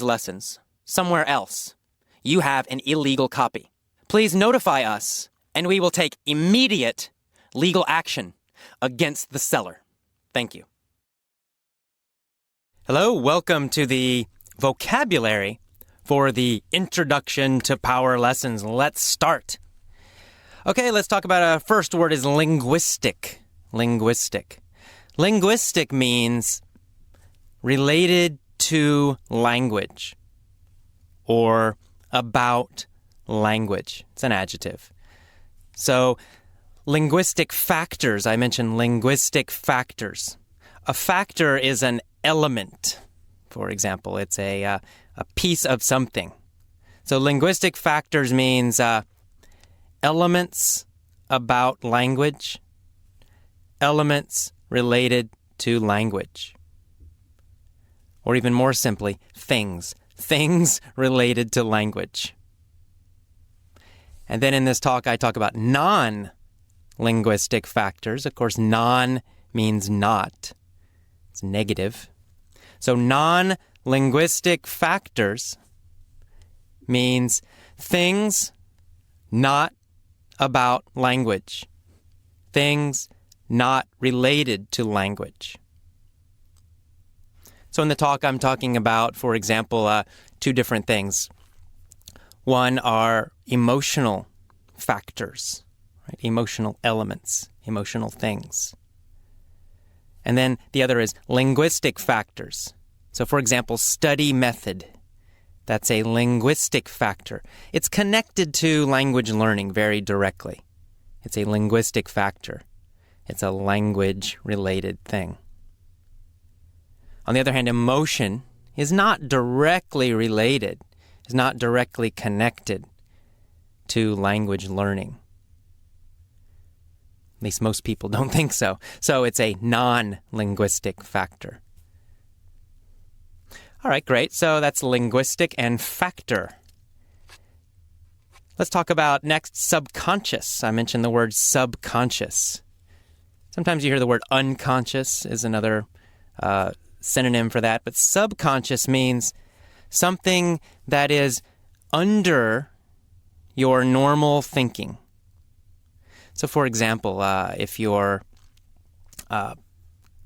lessons somewhere else. You have an illegal copy. Please notify us, and we will take immediate legal action against the seller. Thank you. Hello, welcome to the vocabulary for the Introduction to Power lessons. Let's start. Okay, let's talk about our first word is linguistic. Linguistic. Linguistic means related to language or about language. It's an adjective. So, linguistic factors. I mentioned linguistic factors. A factor is an element. For example, it's a piece of something. So, linguistic factors means elements about language, elements related to language. Or even more simply, things. Things related to language. And then in this talk, I talk about non-linguistic factors. Of course, non means not. It's negative. So non-linguistic factors means things not about language. Things not related to language. So in the talk, I'm talking about, for example, two different things. One are emotional factors, right? Emotional elements, emotional things. And then the other is linguistic factors. So for example, study method. That's a linguistic factor. It's connected to language learning very directly. It's a linguistic factor. It's a language-related thing. On the other hand, emotion is not directly related, is not directly connected to language learning. At least most people don't think so. So it's a non-linguistic factor. All right, great. So that's linguistic and factor. Let's talk about next subconscious. I mentioned the word subconscious. Sometimes you hear the word unconscious is another synonym for that, but subconscious means something that is under your normal thinking. So for example, if you're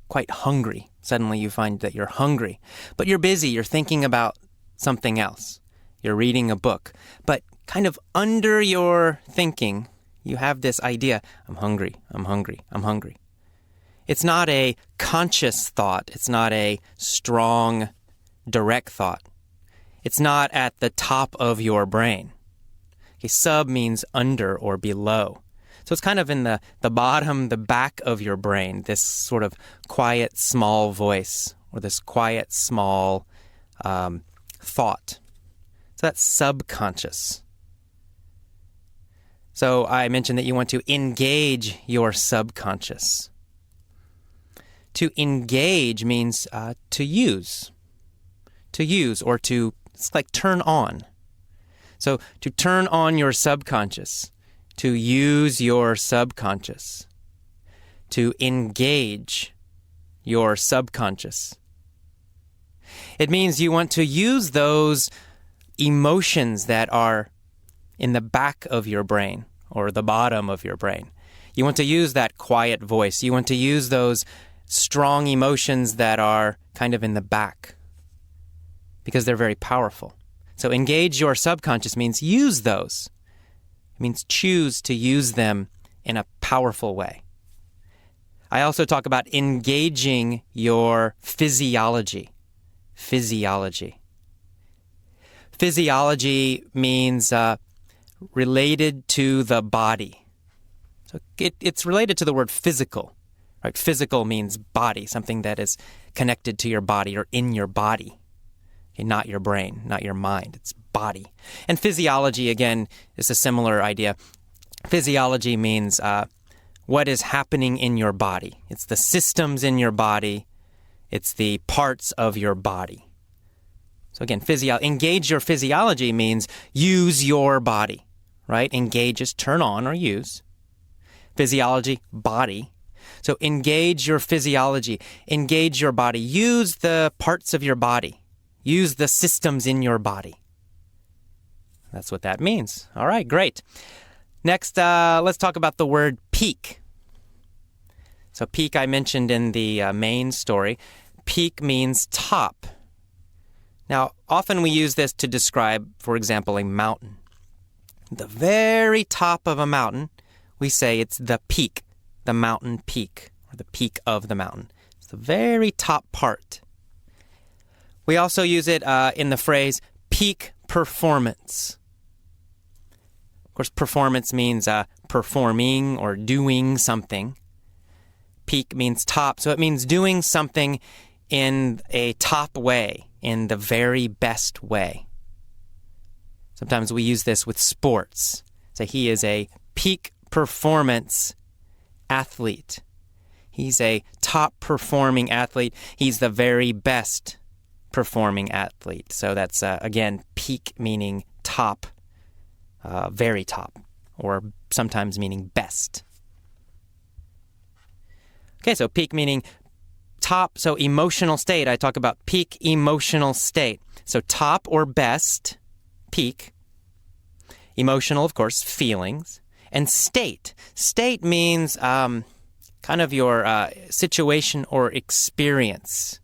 quite hungry, suddenly you find that you're hungry, but you're busy, you're thinking about something else. You're reading a book, but kind of under your thinking, you have this idea, I'm hungry, I'm hungry, I'm hungry. It's not a conscious thought. It's not a strong, direct thought. It's not at the top of your brain. Okay, sub means under or below. So it's kind of in the bottom, the back of your brain, this sort of quiet, small voice or this quiet, small thought. So that's subconscious. So I mentioned that you want to engage your subconscious. To engage means to use. To use or to, it's like turn on. So to turn on your subconscious, to use your subconscious, to engage your subconscious. It means you want to use those emotions that are in the back of your brain or the bottom of your brain. You want to use that quiet voice. You want to use those strong emotions that are kind of in the back because they're very powerful. So engage your subconscious means use those. It means choose to use them in a powerful way. I also talk about engaging your physiology. Physiology. Physiology means related to the body. So it's related to the word physical. Right? Physical means body, something that is connected to your body or in your body. Okay, not your brain, not your mind. It's body. And physiology, again, is a similar idea. Physiology means what is happening in your body. It's the systems in your body. It's the parts of your body. So again, engage your physiology means use your body, right? Engage is turn on or use. Physiology, body. So engage your physiology. Engage your body. Use the parts of your body. Use the systems in your body. That's what that means. All right, great. Next, let's talk about the word peak. So peak I mentioned in the main story. Peak means top. Now, often we use this to describe, for example, a mountain. The very top of a mountain, we say it's the peak, the mountain peak, or the peak of the mountain. It's the very top part. We also use it in the phrase peak performance. Of course, performance means performing or doing something. Peak means top, so it means doing something in a top way, in the very best way. Sometimes we use this with sports. Say he is a peak performance athlete. He's a top performing athlete. He's the very best performing athlete. So that's, again, peak meaning top, very top, or sometimes meaning best. Okay, so peak meaning top, so emotional state. I talk about peak emotional state. So top or best, peak. Emotional, of course, feelings. And state. State means kind of your situation or experience.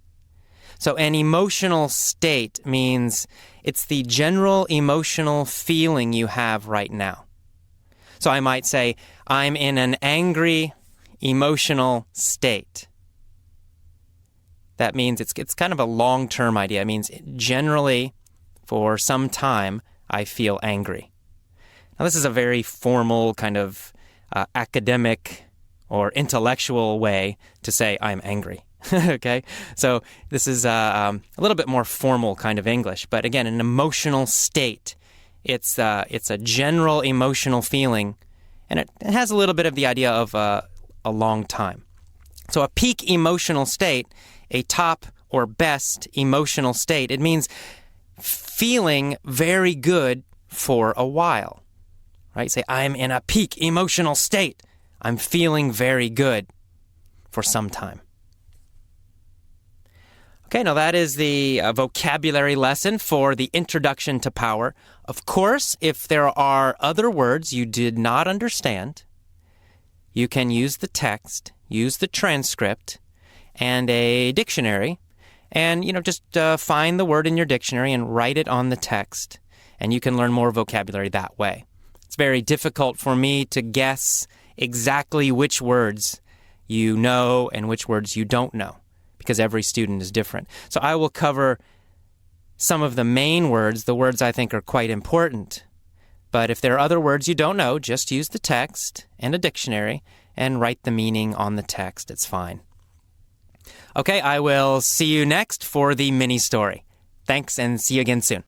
So an emotional state means it's the general emotional feeling you have right now. So I might say, I'm in an angry emotional state. That means it's kind of a long-term idea. It means generally, for some time, I feel angry. Now, this is a very formal kind of academic or intellectual way to say I'm angry. Okay? So this is a little bit more formal kind of English. But again, an emotional state. It's a general emotional feeling, and it has a little bit of the idea of a long time. So a peak emotional state, a top or best emotional state, it means feeling very good for a while. Right? Say, I'm in a peak emotional state. I'm feeling very good for some time. Okay, now that is the vocabulary lesson for the introduction to power. Of course, if there are other words you did not understand, you can use the text, use the transcript, and a dictionary, and just find the word in your dictionary and write it on the text, and you can learn more vocabulary that way. It's very difficult for me to guess exactly which words you know and which words you don't know, because every student is different. So I will cover some of the main words, the words I think are quite important. But if there are other words you don't know, just use the text and a dictionary and write the meaning on the text. It's fine. Okay, I will see you next for the mini story. Thanks, and see you again soon.